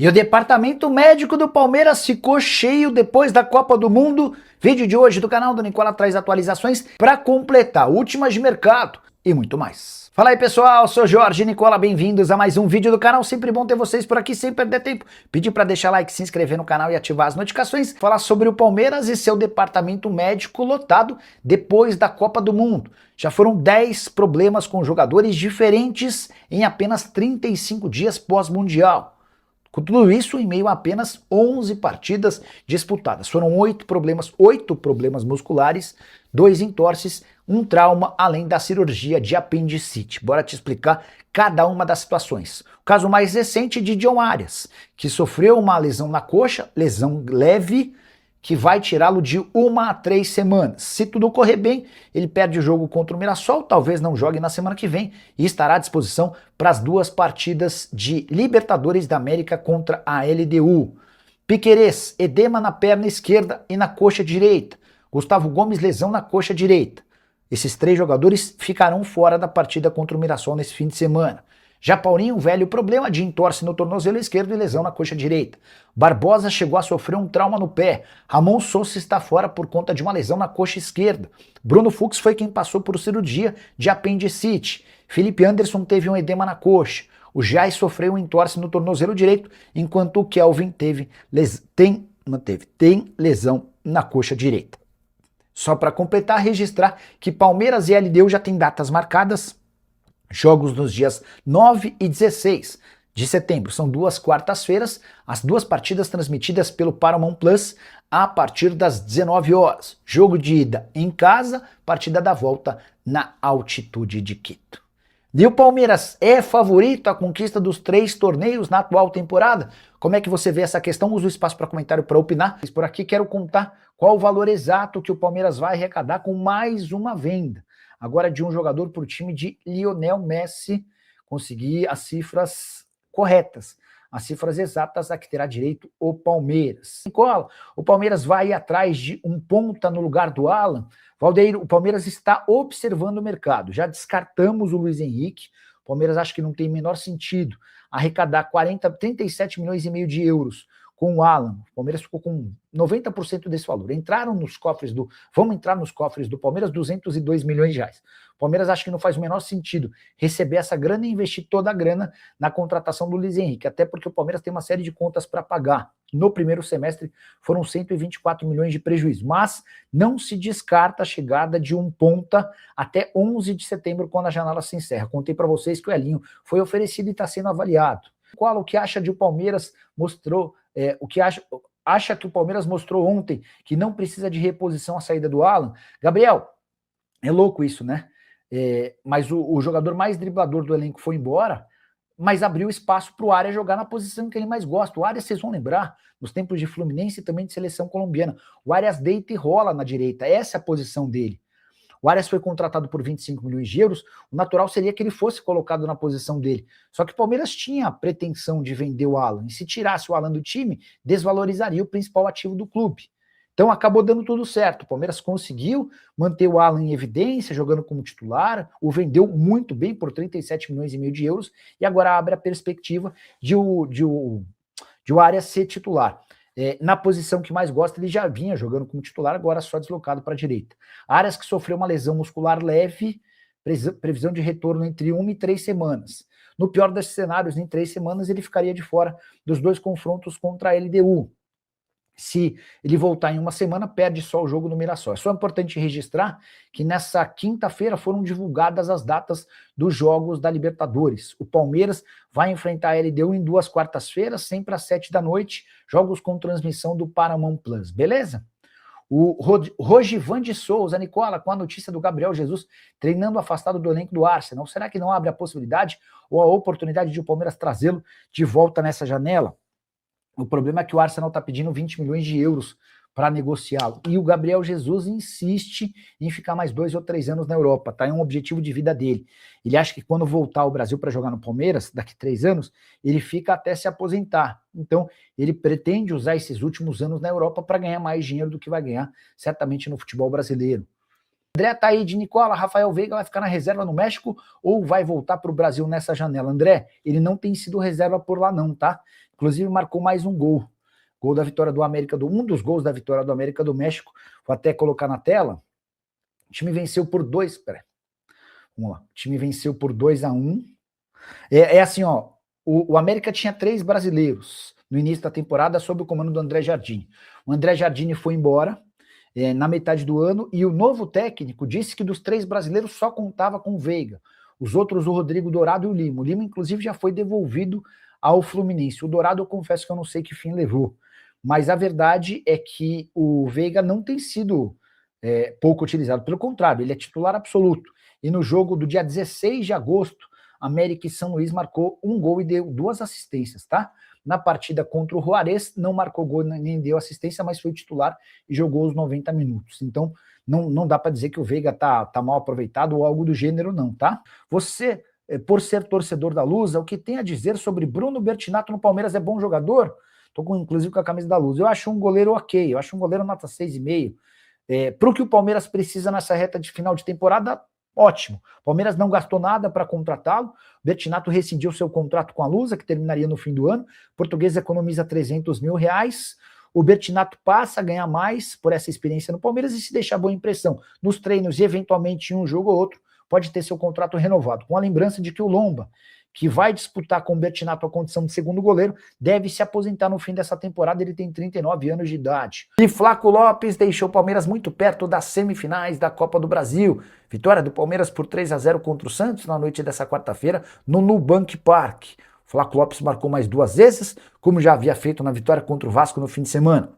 E o departamento médico do Palmeiras ficou cheio depois da Copa do Mundo. Vídeo de hoje do canal do Nicola traz atualizações para completar, últimas de mercado e muito mais. Fala aí pessoal, sou Jorge Nicola, bem-vindos a mais um vídeo do canal. Sempre bom ter vocês por aqui, sem perder tempo. Pedir para deixar like, se inscrever no canal e ativar as notificações. Falar sobre o Palmeiras e seu departamento médico lotado depois da Copa do Mundo. Já foram 10 problemas com jogadores diferentes em apenas 35 dias pós-mundial. Com tudo isso, em meio a apenas 11 partidas disputadas. Foram 8 problemas musculares, 2 entorses, um trauma, além da cirurgia de apendicite. Bora te explicar cada uma das situações. O caso mais recente é de John Arias, que sofreu uma lesão na coxa, lesão leve, que vai tirá-lo de 1 a 3 semanas. Se tudo correr bem, ele perde o jogo contra o Mirassol, talvez não jogue na semana que vem e estará à disposição para as 2 partidas de Libertadores da América contra a LDU. Piquerez, edema na perna esquerda e na coxa direita. Gustavo Gomes, lesão na coxa direita. Esses 3 jogadores ficarão fora da partida contra o Mirassol nesse fim de semana. Já Paulinho, velho problema de entorse no tornozelo esquerdo e lesão na coxa direita. Barbosa chegou a sofrer um trauma no pé. Ramon Sousa está fora por conta de uma lesão na coxa esquerda. Bruno Fux foi quem passou por cirurgia de apendicite. Felipe Anderson teve um edema na coxa. O Jai sofreu um entorse no tornozelo direito, enquanto o Kelvin tem lesão na coxa direita. Só para completar, registrar que Palmeiras e LDU já têm datas marcadas. Jogos nos dias 9 e 16 de setembro. São 2 quartas-feiras, as 2 partidas transmitidas pelo Paramount Plus a partir das 19 horas. Jogo de ida em casa, partida da volta na altitude de Quito. E o Palmeiras é favorito à conquista dos 3 torneios na atual temporada? Como é que você vê essa questão? Usa o espaço para comentário para opinar. Por aqui quero contar qual o valor exato que o Palmeiras vai arrecadar com mais uma venda. Agora de um jogador para o time de Lionel Messi conseguir as cifras corretas, as cifras exatas a que terá direito o Palmeiras. Nicola, o Palmeiras vai atrás de um ponta no lugar do Alan? Valdeiro, o Palmeiras está observando o mercado. Já descartamos o Luiz Henrique. O Palmeiras acha que não tem o menor sentido arrecadar 37 milhões e meio de euros com o Alan. O Palmeiras ficou com 90% desse valor. Vamos entrar nos cofres do Palmeiras 202 milhões de reais. O Palmeiras acha que não faz o menor sentido receber essa grana e investir toda a grana na contratação do Luiz Henrique, até porque o Palmeiras tem uma série de contas para pagar. No primeiro semestre foram 124 milhões de prejuízo, mas não se descarta a chegada de um ponta até 11 de setembro, quando a janela se encerra. Contei para vocês que o Elinho foi oferecido e está sendo avaliado. Qual o que acha de o Palmeiras mostrou, acha que o Palmeiras mostrou ontem que não precisa de reposição à saída do Alan? Gabriel, é louco isso, né? Mas o jogador mais driblador do elenco foi embora, mas abriu espaço para o Arias jogar na posição que ele mais gosta. O Arias, vocês vão lembrar, nos tempos de Fluminense e também de seleção colombiana, o Arias deita e rola na direita, essa é a posição dele. O Arias foi contratado por 25 milhões de euros, o natural seria que ele fosse colocado na posição dele. Só que o Palmeiras tinha a pretensão de vender o Alan, e se tirasse o Alan do time, desvalorizaria o principal ativo do clube. Então acabou dando tudo certo, o Palmeiras conseguiu manter o Alan em evidência, jogando como titular, o vendeu muito bem por 37 milhões e meio de euros, e agora abre a perspectiva de o Arias ser titular. Na posição que mais gosta, ele já vinha jogando como titular, agora só deslocado para a direita. Arias, que sofreu uma lesão muscular leve, previsão de retorno entre 1 e 3 semanas. No pior dos cenários, em 3 semanas, ele ficaria de fora dos 2 confrontos contra a LDU. Se ele voltar em 1 semana, perde só o jogo no Mirassol. É só importante registrar que nessa quinta-feira foram divulgadas as datas dos jogos da Libertadores. O Palmeiras vai enfrentar a LDU em 2 quartas-feiras, sempre às 7 da noite, jogos com transmissão do Paramount Plus, beleza? O Rogivan de Souza, Nicola, com a notícia do Gabriel Jesus treinando afastado do elenco do Arsenal, será que não abre a possibilidade ou a oportunidade de o Palmeiras trazê-lo de volta nessa janela? O problema é que o Arsenal está pedindo 20 milhões de euros para negociá-lo. E o Gabriel Jesus insiste em ficar mais 2 ou 3 anos na Europa. Tá? É um objetivo de vida dele. Ele acha que quando voltar ao Brasil para jogar no Palmeiras, daqui 3 anos, ele fica até se aposentar. Então, ele pretende usar esses últimos anos na Europa para ganhar mais dinheiro do que vai ganhar, certamente, no futebol brasileiro. André Taíde, Nicola, Rafael Veiga vai ficar na reserva no México ou vai voltar para o Brasil nessa janela? André, ele não tem sido reserva por lá não, tá? Inclusive marcou mais um gol. Gol da vitória do América, um dos gols da vitória do América do México. Vou até colocar na tela. O time venceu por 2, vamos lá. O time venceu por 2-1. É assim, ó, o América tinha 3 brasileiros no início da temporada sob o comando do André Jardine. O André Jardine foi embora na metade do ano e o novo técnico disse que dos 3 brasileiros só contava com o Veiga. Os outros, o Rodrigo Dourado e o Lima. O Lima, inclusive, já foi devolvido ao Fluminense. O Dourado, eu confesso que eu não sei que fim levou. Mas a verdade é que o Veiga não tem sido pouco utilizado. Pelo contrário, ele é titular absoluto. E no jogo do dia 16 de agosto, América e São Luís marcou um gol e deu 2 assistências, tá? Na partida contra o Juárez, não marcou gol nem deu assistência, mas foi titular e jogou os 90 minutos. Então, não dá para dizer que o Veiga tá mal aproveitado ou algo do gênero, não, tá? Você, por ser torcedor da Lusa, o que tem a dizer sobre Bruno Bertinato no Palmeiras? É bom jogador? Tô inclusive com a camisa da Lusa. Eu acho um goleiro ok, eu acho um goleiro nota 6,5. Para o que o Palmeiras precisa nessa reta de final de temporada, ótimo. O Palmeiras não gastou nada para contratá-lo. Bertinato rescindiu seu contrato com a Lusa, que terminaria no fim do ano. O português economiza R$300 mil. O Bertinato passa a ganhar mais por essa experiência no Palmeiras e se deixar boa impressão nos treinos e eventualmente em um jogo ou outro, pode ter seu contrato renovado. Com a lembrança de que o Lomba, que vai disputar com o Bertinato a condição de segundo goleiro, deve se aposentar no fim dessa temporada. Ele tem 39 anos de idade. E Flaco Lopes deixou o Palmeiras muito perto das semifinais da Copa do Brasil. Vitória do Palmeiras por 3-0 contra o Santos na noite dessa quarta-feira no Nubank Park. Flaco Lopes marcou mais 2 vezes, como já havia feito na vitória contra o Vasco no fim de semana.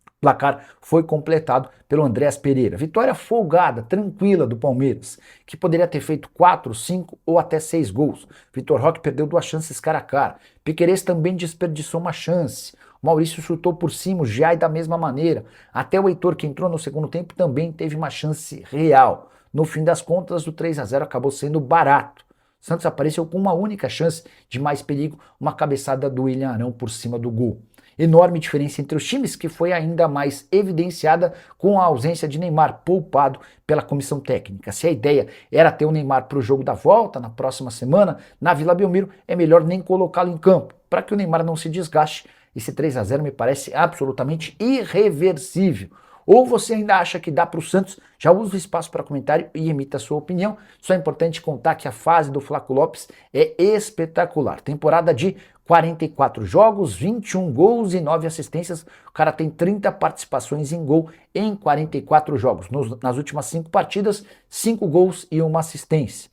O placar foi completado pelo Andréas Pereira. Vitória folgada, tranquila do Palmeiras, que poderia ter feito 4, 5 ou até 6 gols. Vitor Roque perdeu 2 chances cara a cara. Piquerez também desperdiçou uma chance. O Maurício chutou por cima, o Giai da mesma maneira. Até o Heitor, que entrou no segundo tempo, também teve uma chance real. No fim das contas, o 3-0 acabou sendo barato. Santos apareceu com uma única chance de mais perigo, uma cabeçada do William Arão por cima do gol. Enorme diferença entre os times, que foi ainda mais evidenciada com a ausência de Neymar, poupado pela comissão técnica. Se a ideia era ter o Neymar para o jogo da volta, na próxima semana, na Vila Belmiro, é melhor nem colocá-lo em campo, para que o Neymar não se desgaste. Esse 3-0 me parece absolutamente irreversível. Ou você ainda acha que dá para o Santos? Já usa o espaço para comentário e emita a sua opinião. Só é importante contar que a fase do Flaco Lopes é espetacular. Temporada de 44 jogos, 21 gols e 9 assistências. O cara tem 30 participações em gol em 44 jogos. Nas últimas 5 partidas, 5 gols e 1 assistência.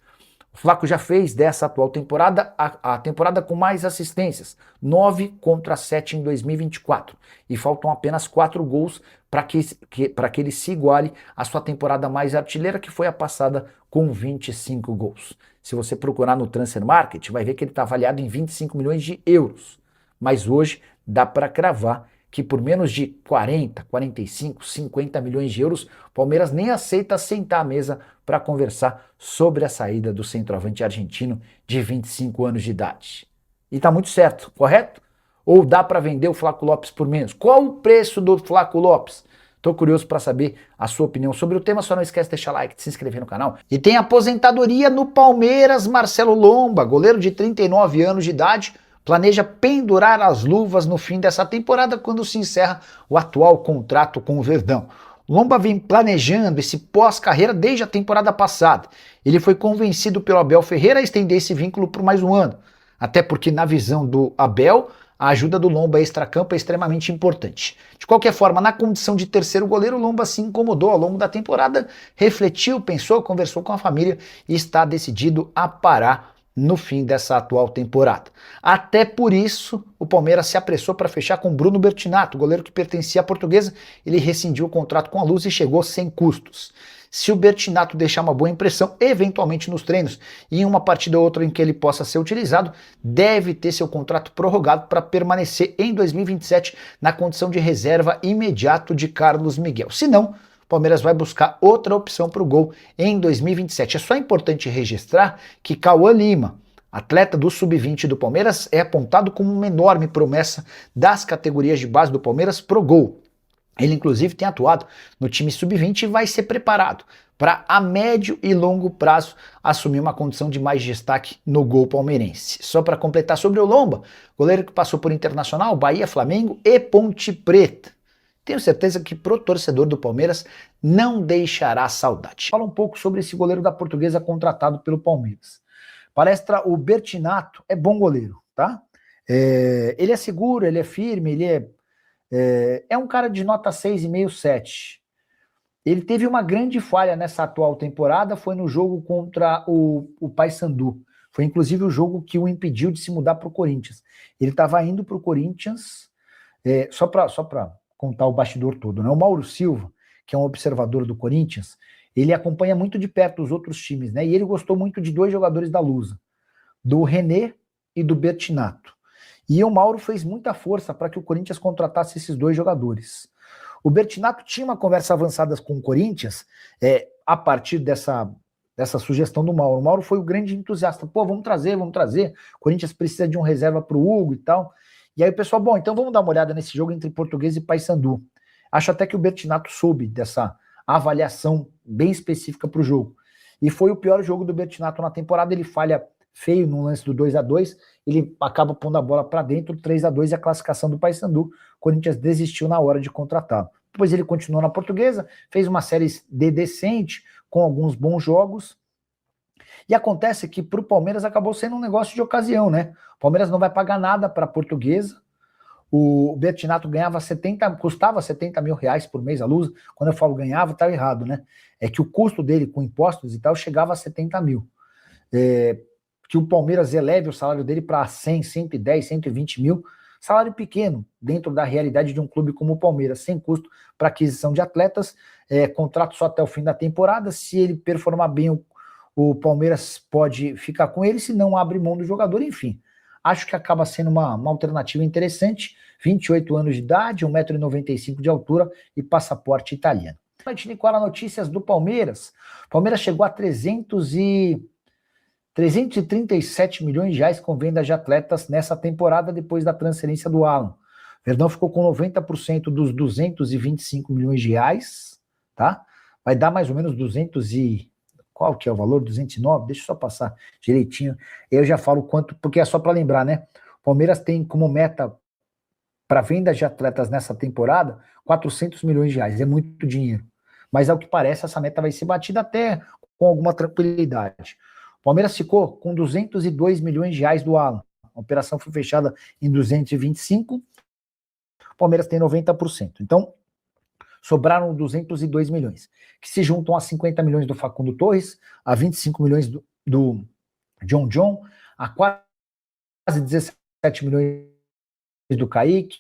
O Flaco já fez dessa atual temporada a temporada com mais assistências, 9 contra 7 em 2024. E faltam apenas 4 gols para que ele se iguale à sua temporada mais artilheira, que foi a passada com 25 gols. Se você procurar no Transfer Market, vai ver que ele está avaliado em 25 milhões de euros. Mas hoje dá para cravar que por menos de 40, 45, 50 milhões de euros, o Palmeiras nem aceita sentar à mesa para conversar sobre a saída do centroavante argentino de 25 anos de idade. E tá muito certo, correto? Ou dá para vender o Flaco Lopes por menos? Qual o preço do Flaco Lopes? Tô curioso para saber a sua opinião sobre o tema, só não esquece de deixar like, de se inscrever no canal. E tem aposentadoria no Palmeiras. Marcelo Lomba, goleiro de 39 anos de idade, planeja pendurar as luvas no fim dessa temporada, quando se encerra o atual contrato com o Verdão. Lomba vem planejando esse pós-carreira desde a temporada passada. Ele foi convencido pelo Abel Ferreira a estender esse vínculo por mais um ano. Até porque, na visão do Abel, a ajuda do Lomba extracampo é extremamente importante. De qualquer forma, na condição de terceiro goleiro, o Lomba se incomodou ao longo da temporada, refletiu, pensou, conversou com a família e está decidido a parar no fim dessa atual temporada. Até por isso, o Palmeiras se apressou para fechar com Bruno Bertinato, goleiro que pertencia à Portuguesa. Ele rescindiu o contrato com a Luz e chegou sem custos. Se o Bertinato deixar uma boa impressão, eventualmente nos treinos, e em uma partida ou outra em que ele possa ser utilizado, deve ter seu contrato prorrogado para permanecer em 2027 na condição de reserva imediato de Carlos Miguel. Se não, o Palmeiras vai buscar outra opção para o gol em 2027. É só importante registrar que Cauã Lima, atleta do Sub-20 do Palmeiras, é apontado como uma enorme promessa das categorias de base do Palmeiras pro gol. Ele, inclusive, tem atuado no time sub-20 e vai ser preparado para, a médio e longo prazo, assumir uma condição de mais destaque no gol palmeirense. Só para completar sobre o Lomba, goleiro que passou por Internacional, Bahia, Flamengo e Ponte Preta. Tenho certeza que pro torcedor do Palmeiras não deixará saudade. Fala um pouco sobre esse goleiro da Portuguesa contratado pelo Palmeiras. Palestra o Bertinato, é bom goleiro, tá? Ele é seguro, ele é firme, é um cara de nota 6,5, 7. Ele teve uma grande falha nessa atual temporada, foi no jogo contra o Paysandu. Foi inclusive o jogo que o impediu de se mudar para o Corinthians. Ele estava indo para o Corinthians, só para contar o bastidor todo, né? O Mauro Silva, que é um observador do Corinthians, ele acompanha muito de perto os outros times, né? E ele gostou muito de dois jogadores da Lusa, do René e do Bertinato. E o Mauro fez muita força para que o Corinthians contratasse esses dois jogadores. O Bertinato tinha uma conversa avançada com o Corinthians a partir dessa sugestão do Mauro. O Mauro foi o grande entusiasta. Pô, vamos trazer. O Corinthians precisa de um reserva para o Hugo e tal. E aí o pessoal, bom, então vamos dar uma olhada nesse jogo entre Portuguesa e Paysandu. Acho até que o Bertinato soube dessa avaliação bem específica para o jogo. E foi o pior jogo do Bertinato na temporada. Ele falha feio no lance do 2-2, ele acaba pondo a bola para dentro, 3-2 e a classificação do Paysandu. O Corinthians desistiu na hora de contratá-lo. Depois ele continuou na Portuguesa, fez uma série D decente, com alguns bons jogos. E acontece que para o Palmeiras acabou sendo um negócio de ocasião, né? O Palmeiras não vai pagar nada para a Portuguesa. O Bertinato custava 70 mil reais por mês a Lusa. Quando eu falo ganhava, tá errado, né? É que o custo dele com impostos e tal chegava a 70 mil. Que o Palmeiras eleve o salário dele para 100, 110, 120 mil. Salário pequeno, dentro da realidade de um clube como o Palmeiras, sem custo para aquisição de atletas, contrato só até o fim da temporada. Se ele performar bem, o Palmeiras pode ficar com ele, se não abre mão do jogador, enfim. Acho que acaba sendo uma alternativa interessante. 28 anos de idade, 1,95 m de altura e passaporte italiano. Nicola, notícias do Palmeiras. O Palmeiras chegou a 337 milhões de reais com venda de atletas nessa temporada depois da transferência do Alan. O Verdão ficou com 90% dos 225 milhões de reais, tá? Vai dar mais ou menos 200 e... Qual que é o valor? 209? Deixa eu só passar direitinho. Eu já falo quanto, porque é só para lembrar, né? O Palmeiras tem como meta para venda de atletas nessa temporada 400 milhões de reais. É muito dinheiro. Mas ao que parece, essa meta vai ser batida até com alguma tranquilidade. O Palmeiras ficou com 202 milhões de reais do Alan. A operação foi fechada em 225. O Palmeiras tem 90%. Então, sobraram 202 milhões, que se juntam a 50 milhões do Facundo Torres, a 25 milhões do John, a quase 17 milhões do Kaique,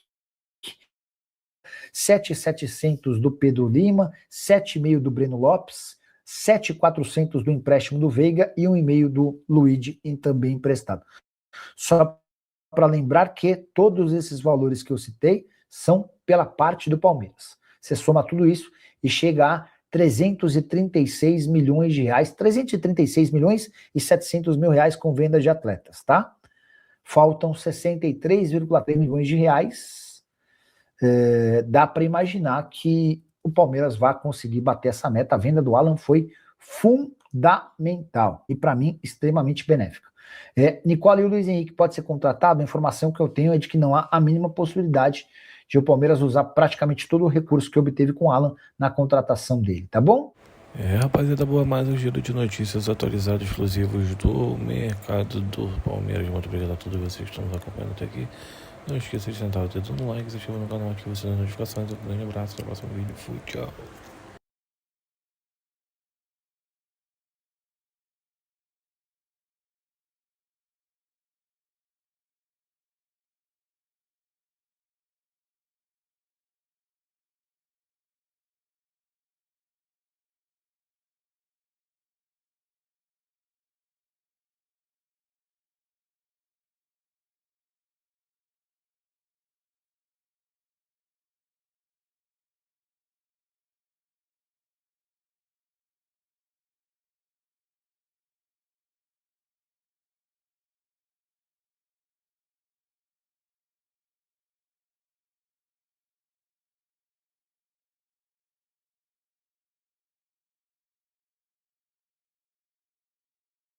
7.700 do Pedro Lima, 7,5 do Breno Lopes, 7.400 do empréstimo do Veiga e 1,5 do Luigi, também emprestado. Só para lembrar que todos esses valores que eu citei são pela parte do Palmeiras. Você soma tudo isso e chega a 336 milhões de reais, 336 milhões e 700 mil reais com venda de atletas, tá? Faltam 63,3 milhões de reais. Dá para imaginar que o Palmeiras vai conseguir bater essa meta. A venda do Alan foi fundamental e, para mim, extremamente benéfica. Nicola e o Luiz Henrique pode ser contratado? A informação que eu tenho é de que não há a mínima possibilidade de o Palmeiras usar praticamente todo o recurso que obteve com o Alan na contratação dele, tá bom? Rapaziada, boa, mais um giro de notícias atualizadas exclusivos do mercado do Palmeiras. Muito obrigado a todos vocês que estão nos acompanhando até aqui. Não esqueça de sentar o dedo no like, se inscrever no canal, ativar as notificações. Um grande abraço, até o próximo vídeo. Fui, tchau.